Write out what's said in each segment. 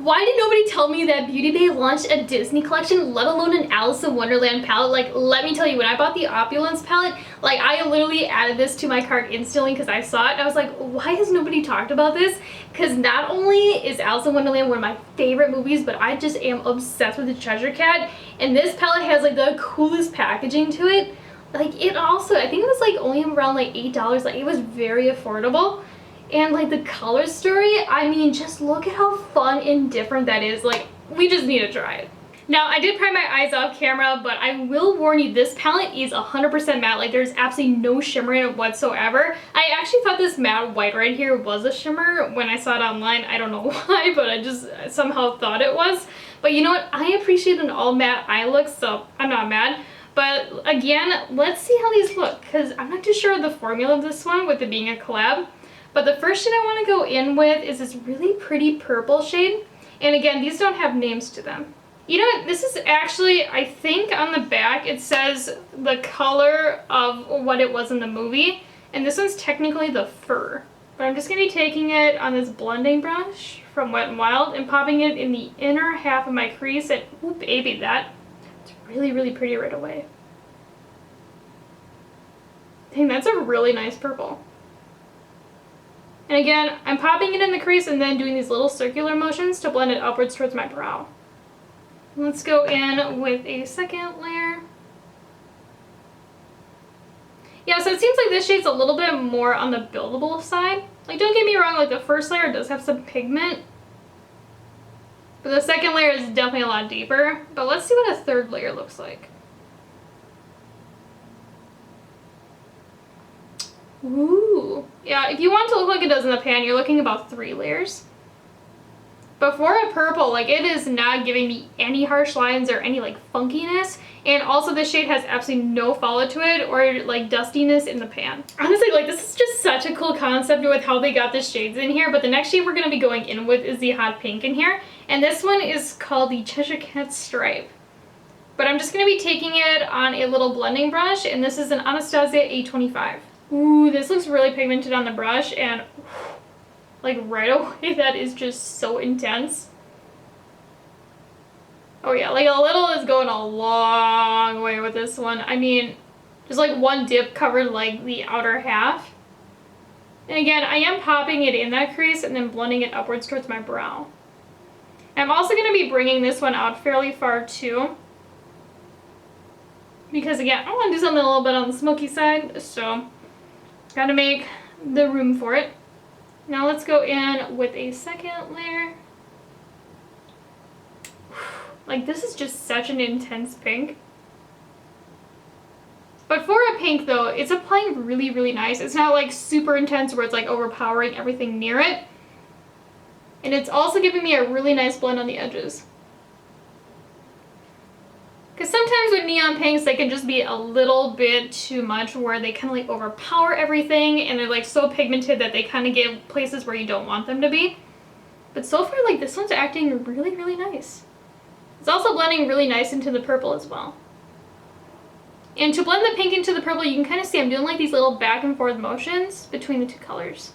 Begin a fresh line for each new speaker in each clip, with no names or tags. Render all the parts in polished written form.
Why did nobody tell me that Beauty Bay launched a Disney collection, let alone an Alice in Wonderland palette? Like, let me tell you, when I bought the Opulence palette, like, I literally added this to my cart instantly because I saw it and I was like, why has nobody talked about this? Because not only is Alice in Wonderland one of my favorite movies, but I just am obsessed with the Cheshire Cat, and this palette has like the coolest packaging to it. Like, it also, I think it was like only around like $8, like it was very affordable. And like the color story, I mean, just look at how fun and different that is. Like, we just need to try it. Now, I did pry my eyes off camera, but I will warn you, this palette is 100% matte. Like, there's absolutely no shimmer in it whatsoever. I actually thought this matte white right here was a shimmer when I saw it online. I don't know why, but I just somehow thought it was. But you know what? I appreciate an all matte eye look, so I'm not mad. But again, let's see how these look, because I'm not too sure of the formula of this one with it being a collab. But the first shade I want to go in with is this really pretty purple shade. And again, these don't have names to them. You know what? This is actually, I think on the back it says the color of what it was in the movie. And this one's technically the fur. But I'm just going to be taking it on this blending brush from Wet n Wild and popping it in the inner half of my crease. And ooh, baby, that's really, really pretty right away. Dang, that's a really nice purple. And again, I'm popping it in the crease and then doing these little circular motions to blend it upwards towards my brow. Let's go in with a second layer. Yeah, so it seems like this shade's a little bit more on the buildable side. Like, don't get me wrong, like the first layer does have some pigment, but the second layer is definitely a lot deeper. But let's see what a third layer looks like. Ooh. Yeah, if you want it to look like it does in the pan, you're looking about 3 layers. But for a purple, like, it is not giving me any harsh lines or any like funkiness. And also this shade has absolutely no follow to it or like dustiness in the pan. Honestly, like, this is just such a cool concept with how they got the shades in here. But the next shade we're going to be going in with is the hot pink in here. And this one is called the Cheshire Cat Stripe. But I'm just going to be taking it on a little blending brush. And this is an Anastasia A25. Ooh, this looks really pigmented on the brush, and like right away that is just so intense. Oh yeah, like a little is going a long way with this one. I mean, just like one dip covered like the outer half. And again, I am popping it in that crease and then blending it upwards towards my brow. I'm also going to be bringing this one out fairly far too, because again, I want to do something a little bit on the smoky side, so gotta make the room for it. Now let's go in with a second layer. Like, this is just such an intense pink. But for a pink though, it's applying really, really nice. It's not like super intense where it's like overpowering everything near it. And it's also giving me a really nice blend on the edges. Because sometimes with neon pinks, they can just be a little bit too much where they kind of like overpower everything and they're like so pigmented that they kind of give places where you don't want them to be. But so far, like, this one's acting really, really nice. It's also blending really nice into the purple as well. And to blend the pink into the purple, you can kind of see I'm doing like these little back and forth motions between the two colors.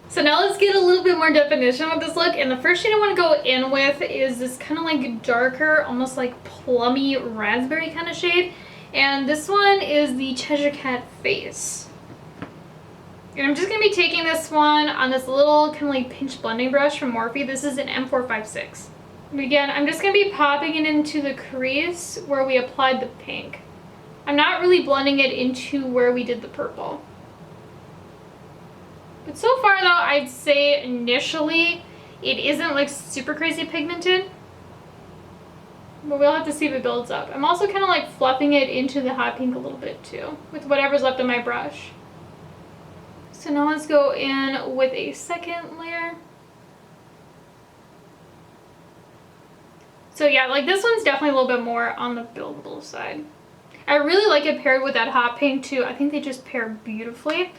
So now let's get a little bit more definition with this look, and the first shade I want to go in with is this kind of like darker, almost like plummy raspberry kind of shade, and this one is the Cheshire Cat Face. And I'm just going to be taking this one on this little kind of like pinch blending brush from Morphe. This is an M456. And again, I'm just going to be popping it into the crease where we applied the pink. I'm not really blending it into where we did the purple. But so far though, I'd say initially it isn't like super crazy pigmented, but we'll have to see if it builds up. I'm also kind of like fluffing it into the hot pink a little bit too with whatever's left of my brush. So now let's go in with a second layer. So yeah, like this one's definitely a little bit more on the buildable side. I really like it paired with that hot pink too. I think they just pair beautifully.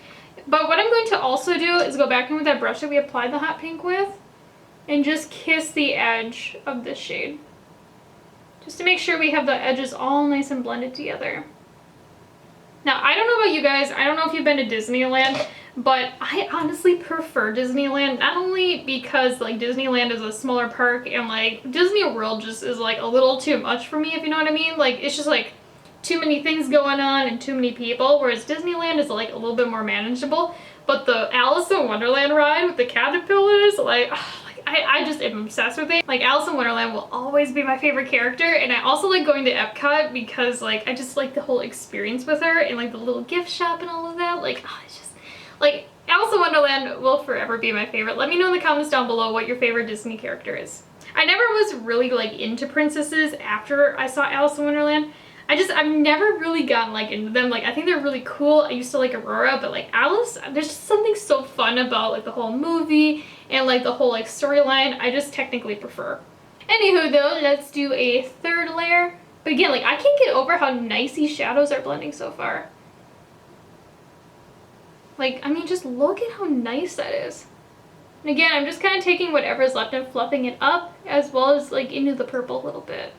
But what I'm going to also do is go back in with that brush that we applied the hot pink with and just kiss the edge of this shade, just to make sure we have the edges all nice and blended together. Now, I don't know about you guys, I don't know if you've been to Disneyland, but I honestly prefer Disneyland, not only because like Disneyland is a smaller park and like Disney World just is like a little too much for me, if you know what I mean. Like it's just like too many things going on and too many people, whereas Disneyland is like a little bit more manageable. But the Alice in Wonderland ride with the caterpillars, like, I just am obsessed with it. Like Alice in Wonderland will always be my favorite character, and I also like going to Epcot because like I just like the whole experience with her and like the little gift shop and all of that. Like, oh, it's just like Alice in Wonderland will forever be my favorite. Let me know in the comments down below what your favorite Disney character is. I never was really like into princesses after I saw Alice in Wonderland. I've never really gotten like into them. Like I think they're really cool. I used to like Aurora, but like Alice, there's just something so fun about like the whole movie and like the whole like storyline. I just technically prefer. Anywho though, let's do a third layer. But again, like I can't get over how nice these shadows are blending so far. Like, I mean, just look at how nice that is. And again, I'm just kind of taking whatever's left and fluffing it up as well as like into the purple a little bit.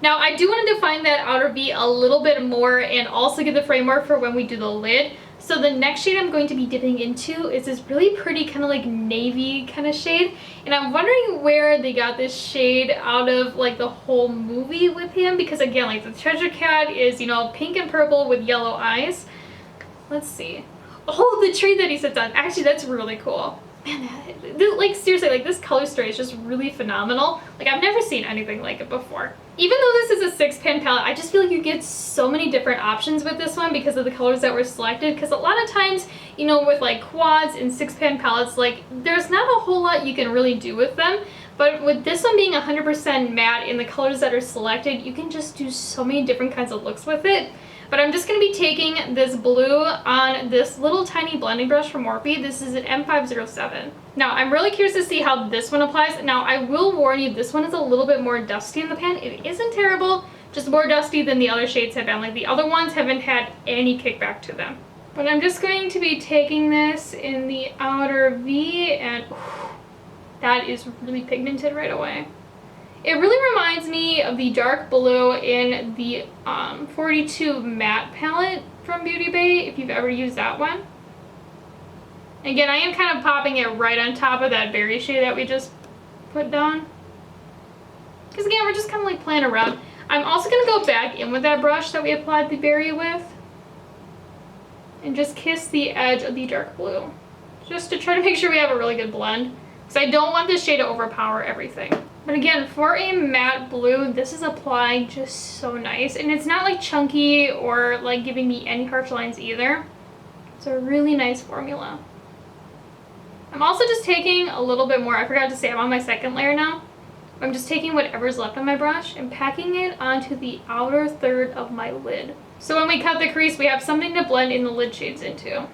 Now, I do want to define that outer V a little bit more and also get the framework for when we do the lid. So the next shade I'm going to be dipping into is this really pretty kind of like navy kind of shade. And I'm wondering where they got this shade out of like the whole movie with him. Because again, like the Cheshire Cat is, you know, pink and purple with yellow eyes. Let's see. Oh, the tree that he sits on. Actually, that's really cool. Man, like seriously, like this color story is just really phenomenal. Like I've never seen anything like it before. Even though this is a 6-pan palette, I just feel like you get so many different options with this one because of the colors that were selected. Because a lot of times, you know, with like quads and 6-pan palettes, like there's not a whole lot you can really do with them. But with this one being 100% matte in the colors that are selected, you can just do so many different kinds of looks with it. But I'm just going to be taking this blue on this little tiny blending brush from Morphe. This is an M507. Now, I'm really curious to see how this one applies. Now, I will warn you, this one is a little bit more dusty in the pan. It isn't terrible, just more dusty than the other shades have been. Like, the other ones haven't had any kickback to them. But I'm just going to be taking this in the outer V, and that is really pigmented right away. It really reminds me of the dark blue in the 42 matte palette from Beauty Bay, if you've ever used that one. Again, I am kind of popping it right on top of that berry shade that we just put down. Because again, we're just kind of like playing around. I'm also going to go back in with that brush that we applied the berry with and just kiss the edge of the dark blue. Just to try to make sure we have a really good blend. Because I don't want this shade to overpower everything. But again, for a matte blue, this is applying just so nice. And it's not like chunky or like giving me any harsh lines either. It's a really nice formula. I'm also just taking a little bit more. I forgot to say I'm on my second layer now. I'm just taking whatever's left on my brush and packing it onto the outer third of my lid. So when we cut the crease, we have something to blend in the lid shades into.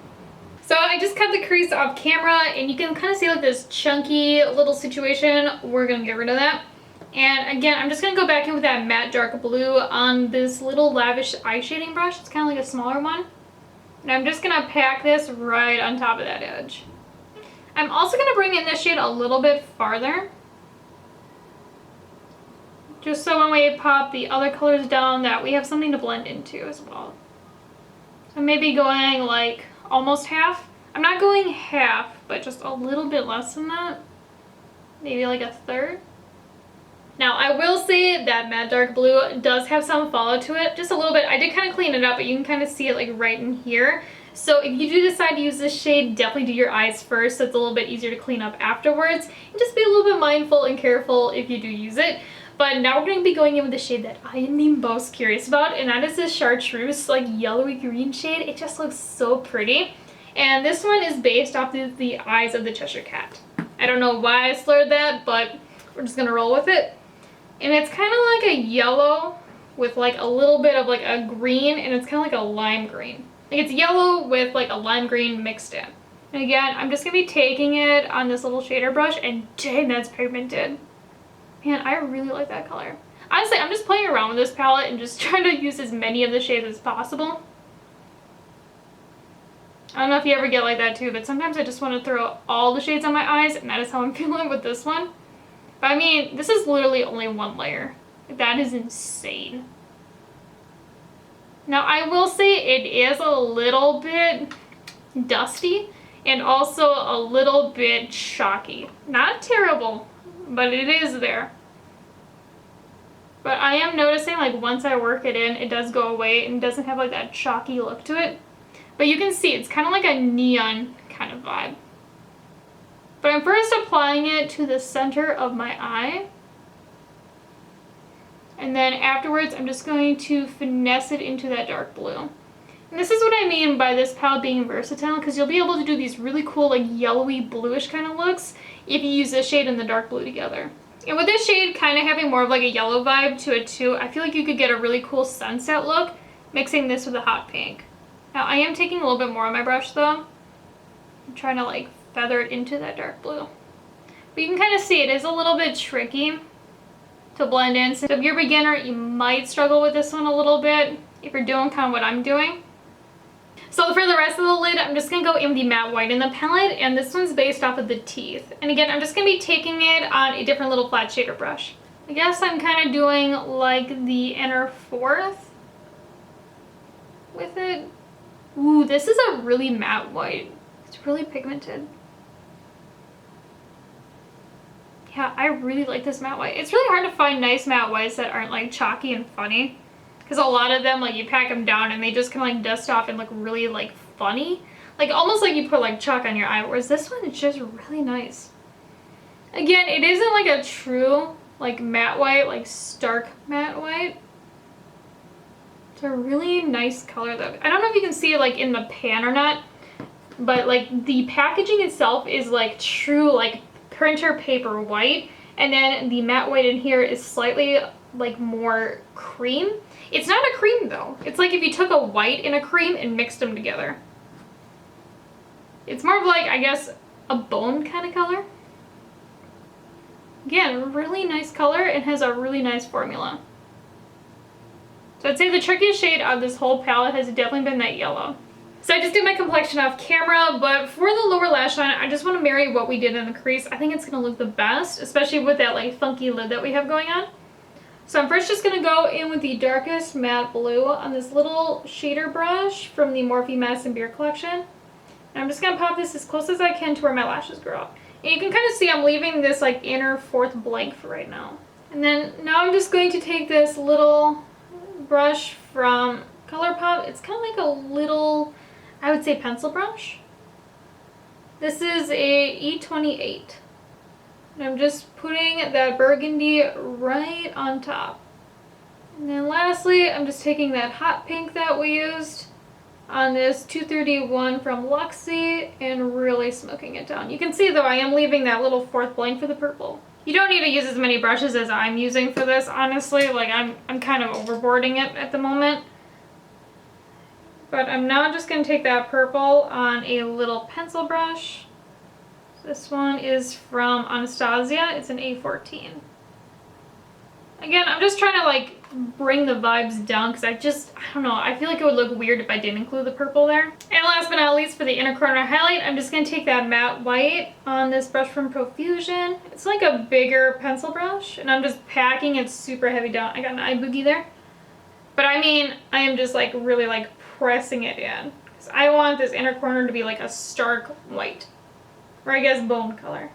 So I just cut the crease off camera, and you can kind of see like this chunky little situation. We're going to get rid of that. And again, I'm just going to go back in with that matte dark blue on this little lavish eye shading brush. It's kind of like a smaller one. And I'm just going to pack this right on top of that edge. I'm also going to bring in this shade a little bit farther. Just so when we pop the other colors down, that we have something to blend into as well. So maybe going like almost half. I'm not going half, but just a little bit less than that. Maybe like a third. Now, I will say that matte dark blue does have some fallout to it, just a little bit. I did kind of clean it up, but you can kind of see it like right in here. So if you do decide to use this shade, definitely do your eyes first so it's a little bit easier to clean up afterwards. And just be a little bit mindful and careful if you do use it. But now we're going to be going in with the shade that I am the most curious about, and that is this Chartreuse like yellowy green shade. It just looks so pretty. And this one is based off the eyes of the Cheshire Cat. I don't know why I slurred that, but we're just going to roll with it. And it's kind of like a yellow with like a little bit of like a green, and it's kind of like a lime green. Like it's yellow with like a lime green mixed in. And again, I'm just going to be taking it on this little shader brush, and dang, that's pigmented. Man, I really like that color. Honestly, I'm just playing around with this palette and just trying to use as many of the shades as possible. I don't know if you ever get like that too, but sometimes I just want to throw all the shades on my eyes, and that is how I'm feeling with this one. But I mean, this is literally only one layer. That is insane. Now I will say it is a little bit dusty and also a little bit chalky. Not terrible, but it is there. But I am noticing like once I work it in, it does go away and doesn't have like that chalky look to it. But you can see it's kind of like a neon kind of vibe. But I'm first applying it to the center of my eye. And then afterwards, I'm just going to finesse it into that dark blue. And this is what I mean by this palette being versatile, because you'll be able to do these really cool like yellowy bluish kind of looks if you use this shade and the dark blue together. And with this shade kind of having more of like a yellow vibe to it too, I feel like you could get a really cool sunset look mixing this with a hot pink. Now I am taking a little bit more on my brush though. I'm trying to like feather it into that dark blue. But you can kind of see it is a little bit tricky to blend in. So if you're a beginner, you might struggle with this one a little bit if you're doing kind of what I'm doing. So for the rest of the lid, I'm just going to go in with the matte white in the palette, and this one's based off of the teeth. And again, I'm just going to be taking it on a different little flat shader brush. I guess I'm kind of doing like the inner fourth with it. Ooh, this is a really matte white. It's really pigmented. Yeah, I really like this matte white. It's really hard to find nice matte whites that aren't like chalky and funny. Because a lot of them, like you pack them down and they just kind of like dust off and look really like funny. Like almost like you put like chalk on your eye. Whereas this one is just really nice. Again, it isn't like a true like matte white, like stark matte white. It's a really nice color though. I don't know if you can see it like in the pan or not. But like the packaging itself is like true like printer paper white. And then the matte white in here is slightly like more cream. It's not a cream though. It's like if you took a white and a cream and mixed them together. It's more of like, I guess, a bone kind of color. Again, really nice color and has a really nice formula. So I'd say the trickiest shade of this whole palette has definitely been that yellow. So I just did my complexion off camera, but for the lower lash line, I just want to marry what we did in the crease. I think it's going to look the best, especially with that like funky lid that we have going on. So I'm first just going to go in with the darkest matte blue on this little shader brush from the Morphe Madison Beer collection. And I'm just going to pop this as close as I can to where my lashes grow up. And you can kind of see I'm leaving this like inner fourth blank for right now. And then now I'm just going to take this little brush from ColourPop. It's kind of like a little, I would say, pencil brush. This is a E28. And I'm just putting that burgundy right on top. And then lastly, I'm just taking that hot pink that we used on this 231 from Luxie and really smoking it down. You can see though I am leaving that little fourth blank for the purple. You don't need to use as many brushes as I'm using for this, honestly. Like I'm kind of overboarding it at the moment. But I'm now just going to take that purple on a little pencil brush. This one is from Anastasia. It's an A14. Again, I'm just trying to like bring the vibes down because I don't know, I feel like it would look weird if I didn't include the purple there. And last but not least, for the inner corner highlight, I'm just going to take that matte white on this brush from Profusion. It's like a bigger pencil brush and I'm just packing it super heavy down. I got an eye boogie there. But I mean, I am just like really like pressing it in. Because I want this inner corner to be like a stark white. Or I guess bone color.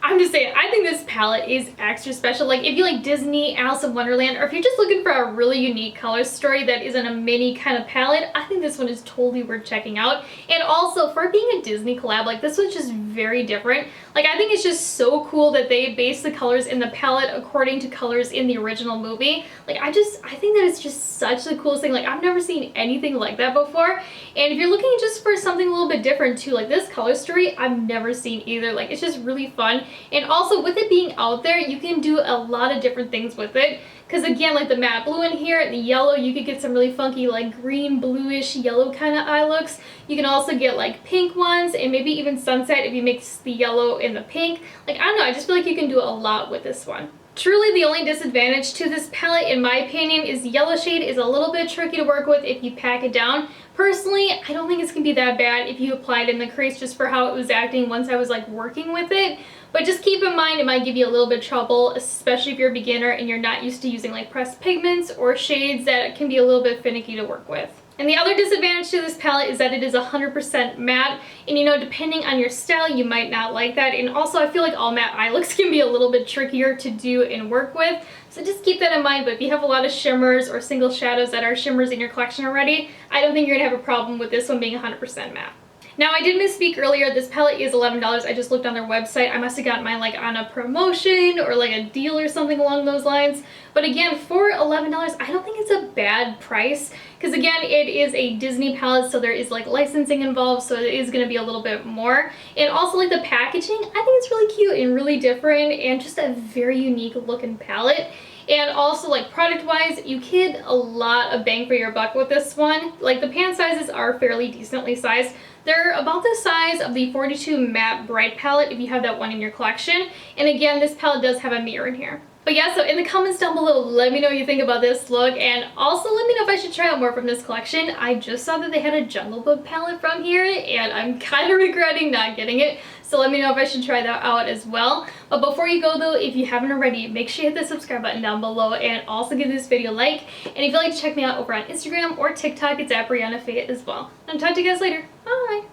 I'm just saying, I think this palette is extra special. Like, if you like Disney, Alice in Wonderland, or if you're just looking for a really unique color story that isn't a mini kind of palette, I think this one is totally worth checking out. And also, for being a Disney collab, like, this one's just very different. Like, I think it's just so cool that they base the colors in the palette according to colors in the original movie. Like, I think that it's just such the coolest thing. Like, I've never seen anything like that before. And if you're looking just for something a little bit different too, like this color story, I've never seen either. Like, it's just really fun. And also with it being out there, you can do a lot of different things with it. Because again, like the matte blue in here, the yellow, you could get some really funky like green, bluish, yellow kind of eye looks. You can also get like pink ones and maybe even sunset if you mix the yellow and the pink. Like, I don't know, I just feel like you can do a lot with this one. Truly the only disadvantage to this palette, in my opinion, is the yellow shade is a little bit tricky to work with if you pack it down. Personally, I don't think it's going to be that bad if you apply it in the crease just for how it was acting once I was like working with it. But just keep in mind it might give you a little bit of trouble, especially if you're a beginner and you're not used to using like pressed pigments or shades that can be a little bit finicky to work with. And the other disadvantage to this palette is that it is 100% matte, and you know, depending on your style, you might not like that. And also, I feel like all matte eye looks can be a little bit trickier to do and work with, so just keep that in mind. But if you have a lot of shimmers or single shadows that are shimmers in your collection already, I don't think you're gonna have a problem with this one being 100% matte. Now, I did misspeak earlier. This palette is $11. I just looked on their website. I must have gotten mine like on a promotion or like a deal or something along those lines. But again, for $11, I don't think it's a bad price, because again, it is a Disney palette, so there is like licensing involved, so it is going to be a little bit more. And also like the packaging, I think it's really cute and really different and just a very unique looking palette. And also, like, product-wise, you get a lot of bang for your buck with this one. Like, the pan sizes are fairly decently sized. They're about the size of the 42 Matte Bright palette if you have that one in your collection. And again, this palette does have a mirror in here. But yeah, so in the comments down below, let me know what you think about this look, and also let me know if I should try out more from this collection. I just saw that they had a Jungle Book palette from here, and I'm kind of regretting not getting it. So let me know if I should try that out as well. But before you go though, if you haven't already, make sure you hit the subscribe button down below, and also give this video a like. And if you'd like to check me out over on Instagram or TikTok, it's at Breyonna as well. And talk to you guys later. Bye!